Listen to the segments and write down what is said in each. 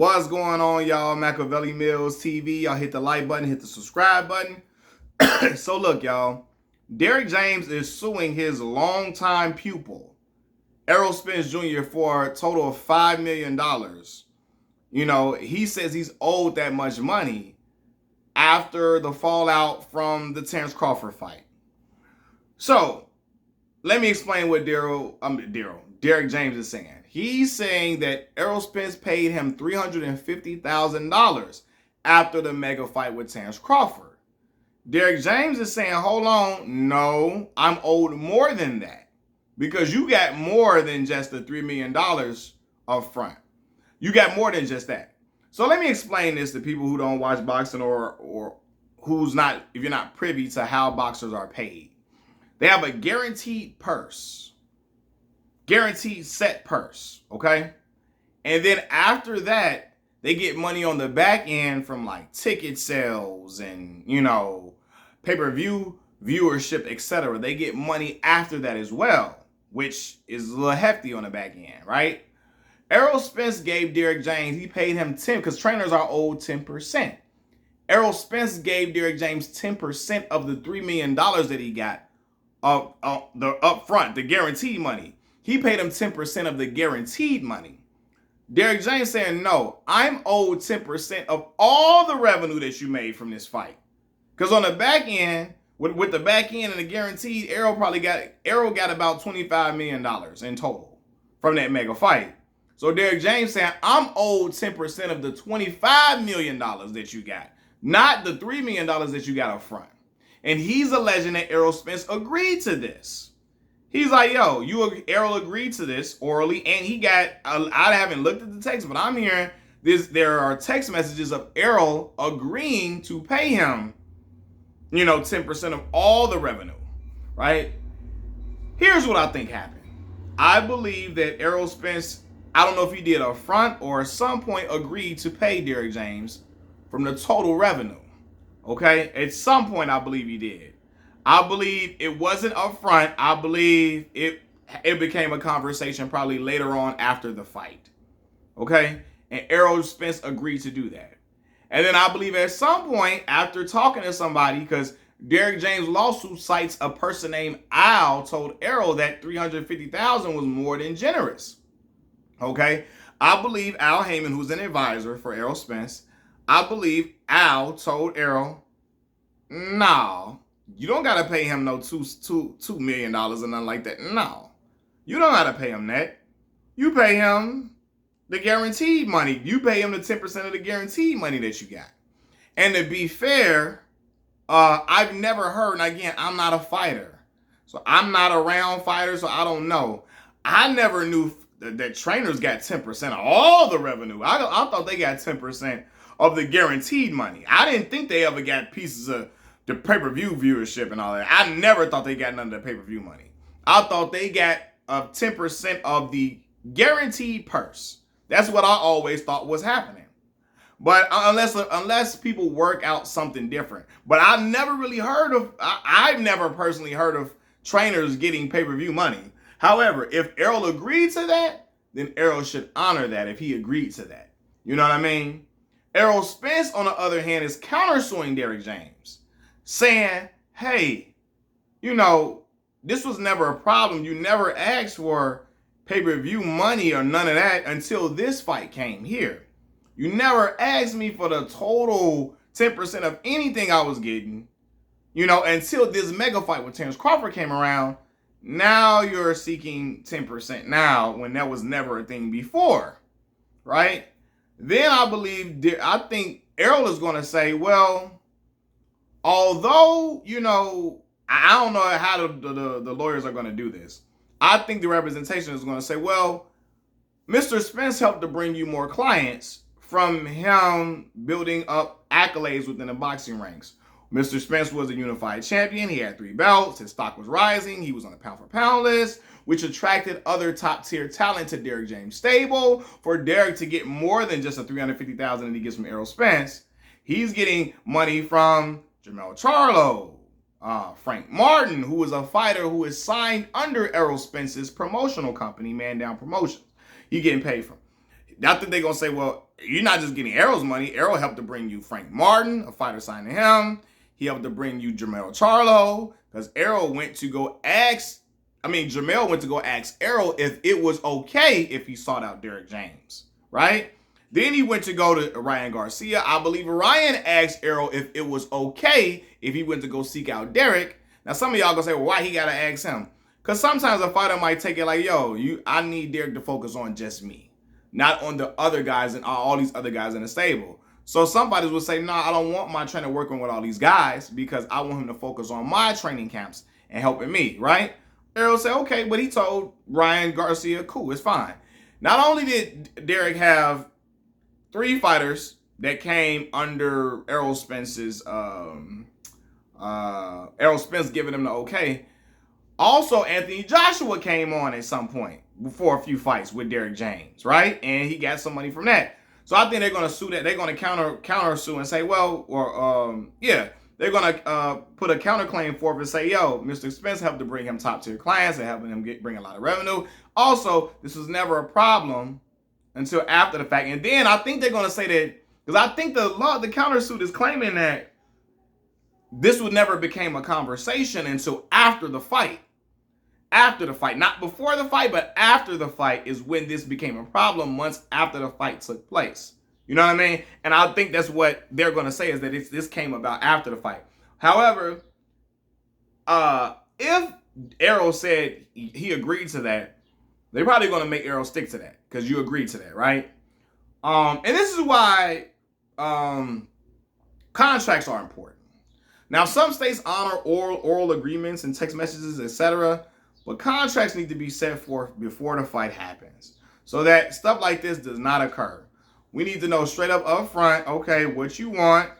What's going on, y'all? Machiavelli Mills TV. Y'all hit the like button, hit the subscribe button. So look, y'all. Derrick James is suing his longtime pupil, Errol Spence Jr., for a total of $5 million. You know, he says he's owed that much money after the fallout from the Terrence Crawford fight. So, let me explain what Derrick James is saying. He's saying that Errol Spence paid him $350,000 after the mega fight with Terrence Crawford. Derrick James is saying, hold on, no, I'm owed more than that because you got more than just the $3 million up front. You got more than just that. So let me explain this to people who don't watch boxing or who's not, if you're not privy to how boxers are paid. They have a guaranteed purse, guaranteed set purse, okay? And then after that, they get money on the back end from like ticket sales and, you know, pay-per-view viewership, etc. They get money after that as well, which is a little hefty on the back end, right? Errol Spence gave Derrick James, he paid him 10 because trainers are owed 10%. Errol Spence gave Derrick James 10% of the $3 million that he got the upfront, the guaranteed money. He paid him 10% of the guaranteed money. Derrick James saying, no, I'm owed 10% of all the revenue that you made from this fight. Because on the back end, with the back end and the guaranteed, Errol got about $25 million in total from that mega fight. So Derrick James saying, I'm owed 10% of the $25 million that you got, not the $3 million that you got up front. And he's alleging that Errol Spence agreed to this. He's like, yo, Errol agreed to this orally, and he got, I haven't looked at the text, but I'm hearing this. There are text messages of Errol agreeing to pay him, 10% of all the revenue, right? Here's what I think happened. I believe that Errol Spence, I don't know if he did up front or at some point agreed to pay Derrick James from the total revenue. Okay, at some point I believe he did. I believe it wasn't up front. I believe it became a conversation probably later on after the fight. Okay, and Errol Spence agreed to do that. And then I believe at some point after talking to somebody, because Derrick James' lawsuit cites a person named Al told Errol that $350,000 was more than generous. Okay, I believe Al Heyman, who's an advisor for Errol Spence, I believe Al told Errol, no, you don't got to pay him no $2 million or nothing like that. No, you don't got to pay him that. You pay him the guaranteed money. You pay him the 10% of the guaranteed money that you got. And to be fair, I've never heard, and again, I'm not a fighter. So I'm not around fighters, so I don't know. I never knew that trainers got 10% of all the revenue. I thought they got 10% of the guaranteed money. I didn't think they ever got pieces of the pay-per-view viewership and all that. I never thought they got none of the pay-per-view money. I thought they got 10% of the guaranteed purse. That's what I always thought was happening. But unless people work out something different. But I never really heard of, I've never personally heard of trainers getting pay-per-view money. However, if Errol agreed to that, then Errol should honor that if he agreed to that. You know what I mean? Errol Spence, on the other hand, is countersuing Derrick James, saying, hey, this was never a problem. You never asked for pay-per-view money or none of that until this fight came here. You never asked me for the total 10% of anything I was getting, until this mega fight with Terrence Crawford came around. Now you're seeking 10% now when that was never a thing before, right? Then I think Errol is going to say, well, although, I don't know how the lawyers are going to do this. I think the representation is going to say, well, Mr. Spence helped to bring you more clients from him building up accolades within the boxing ranks. Mr. Spence was a unified champion. He had 3 belts. His stock was rising. He was on the pound-for-pound list, which attracted other top-tier talent to Derrick James' stable. For Derrick to get more than just the $350,000 that he gets from Errol Spence, he's getting money from Jermell Charlo, Frank Martin, who is a fighter who is signed under Errol Spence's promotional company, Man Down Promotions. He getting paid from. I think they're going to say, well, you're not just getting Errol's money. Errol helped to bring you Frank Martin, a fighter signed to him. He helped to bring you Jermell Charlo, because Errol went to go ask, Jermell went to go ask Errol if it was okay if he sought out Derrick James, right? Then he went to go to Ryan Garcia. I believe Ryan asked Errol if it was okay if he went to go seek out Derrick. Now, some of y'all gonna say, well, why he gotta ask him? Because sometimes a fighter might take it like, yo, I need Derrick to focus on just me, not on the other guys and all these other guys in the stable. So some fighters will say, no, I don't want my trainer working with all these guys because I want him to focus on my training camps and helping me, right? Errol said, okay, but he told Ryan Garcia, cool, it's fine. Not only did Derrick have 3 fighters that came under Errol Spence's, Errol Spence giving him the okay. Also, Anthony Joshua came on at some point before a few fights with Derrick James, right? And he got some money from that. So I think they're going to sue that. They're going to countersue and say, well, or they're going to put a counterclaim forth and say, yo, Mr. Spence helped to bring him top tier clients and helping him bring a lot of revenue. Also, this was never a problem until after the fact. And then I think they're going to say that, because I think the countersuit is claiming that this would never became a conversation until after the fight. After the fight, not before the fight, but after the fight is when this became a problem, months after the fight took place. You know what I mean? And I think that's what they're going to say, is that this came about after the fight. However, if Errol said he agreed to that, they're probably going to make Errol stick to that because you agreed to that, right? And this is why contracts are important. Now, some states honor oral agreements and text messages, etc., but contracts need to be set forth before the fight happens so that stuff like this does not occur. We need to know straight up front, okay, what you want,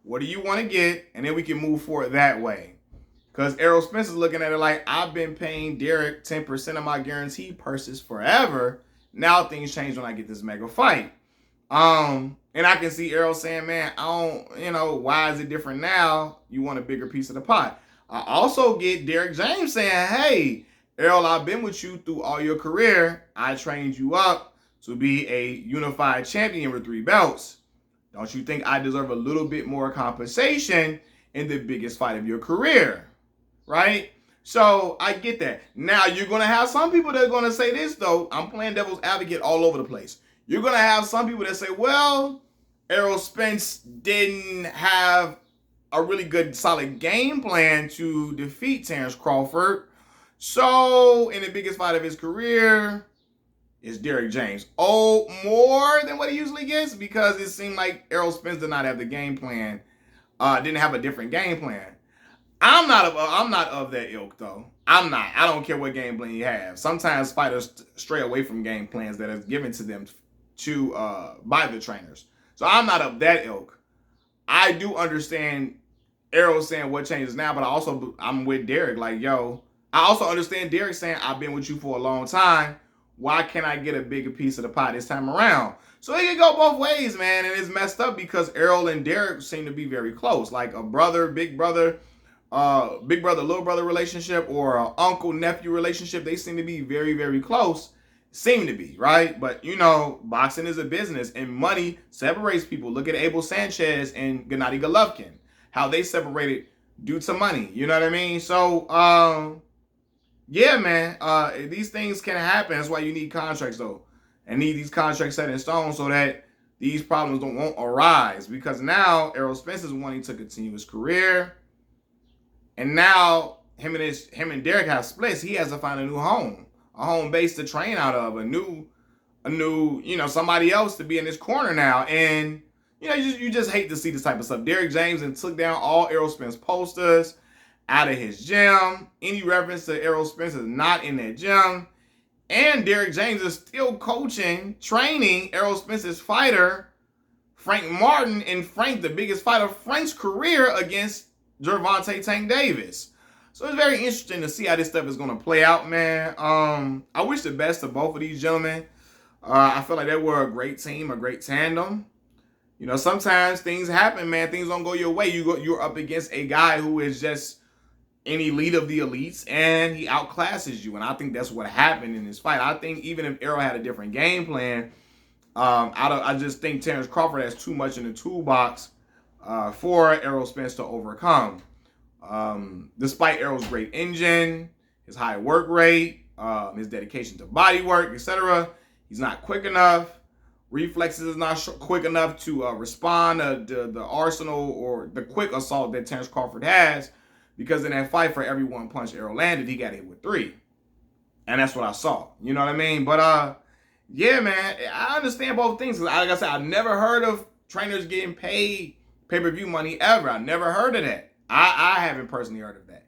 what do you want to get, and then we can move forward that way. Because Errol Spence is looking at it like, I've been paying Derrick 10% of my guaranteed purses forever. Now things change when I get this mega fight. And I can see Errol saying, man, I don't, why is it different now? You want a bigger piece of the pie. I also get Derrick James saying, hey, Errol, I've been with you through all your career. I trained you up to be a unified champion with 3 belts. Don't you think I deserve a little bit more compensation in the biggest fight of your career? Right? So I get that. Now you're going to have some people that are going to say this, though. I'm playing devil's advocate all over the place. You're going to have some people that say, well, Errol Spence didn't have a really good, solid game plan to defeat Terrence Crawford. So, in the biggest fight of his career, is Derrick James owed more than what he usually gets? Because it seemed like Errol Spence did not have the game plan, didn't have a different game plan. I'm not of that ilk, though. I'm not. I don't care what game plan you have. Sometimes fighters stray away from game plans that are given to them by the trainers. So I'm not of that ilk. I do understand Errol saying what changes now, but I'm with Derrick. Like, yo, I also understand Derrick saying, I've been with you for a long time. Why can't I get a bigger piece of the pie this time around? So it can go both ways, man. And it's messed up because Errol and Derrick seem to be very close. Like a brother, big brother, little brother relationship, or an uncle, nephew relationship. They seem to be very, very close. Seem to be, right? But, boxing is a business and money separates people. Look at Abel Sanchez and Gennady Golovkin. How they separated due to money. You know what I mean? So, yeah, man. These things can happen. That's why you need contracts, though. And need these contracts set in stone so that these problems won't arise. Because now Errol Spence is wanting to continue his career. And now him and Derrick have splits. He has to find a new home. A home base to train out of, a new, somebody else to be in his corner now. And, you just hate to see this type of stuff. Derrick James and took down all Errol Spence posters out of his gym. Any reference to Errol Spence is not in that gym. And Derrick James is still training Errol Spence's fighter, Frank Martin, and Frank, the biggest fight of Frank's career, against Gervonta Tank Davis. So it's very interesting to see how this stuff is going to play out, man. I wish the best to both of these gentlemen. I feel like they were a great team, a great tandem. Sometimes things happen, man. Things don't go your way. You're up against a guy who is just an elite of the elites, and he outclasses you. And I think that's what happened in this fight. I think even if Errol had a different game plan, I just think Terrence Crawford has too much in the toolbox for Errol Spence to overcome. Despite Errol's great engine, his high work rate, his dedication to body work, etc., he's not quick enough. Reflexes is not quick enough to respond to the arsenal or the quick assault that Terrence Crawford has, because in that fight, for every one punch Errol landed, he got hit with 3. And that's what I saw. You know what I mean? But yeah, man, I understand both things. Like I said, I've never heard of trainers getting paid pay-per-view money ever. I never heard of that. I haven't personally heard of that.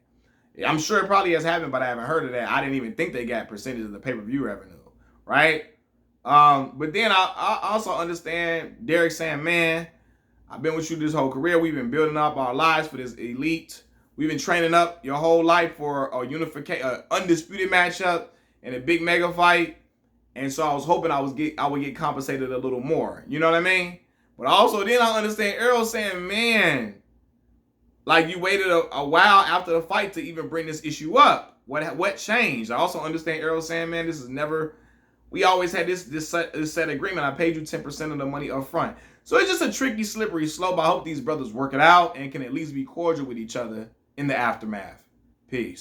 I'm sure it probably has happened, but I haven't heard of that. I didn't even think they got percentage of the pay-per-view revenue, right? But then I also understand Derrick saying, man, I've been with you this whole career. We've been building up our lives for this elite. We've been training up your whole life for a unification, undisputed matchup and a big mega fight. And so I was hoping I would get compensated a little more. You know what I mean? But also then I understand Errol saying, man, like you waited a while after the fight to even bring this issue up. What changed? I also understand Errol saying, man, this is never. We always had this set agreement. I paid you 10% of the money up front. So it's just a tricky, slippery slope. I hope these brothers work it out and can at least be cordial with each other in the aftermath. Peace.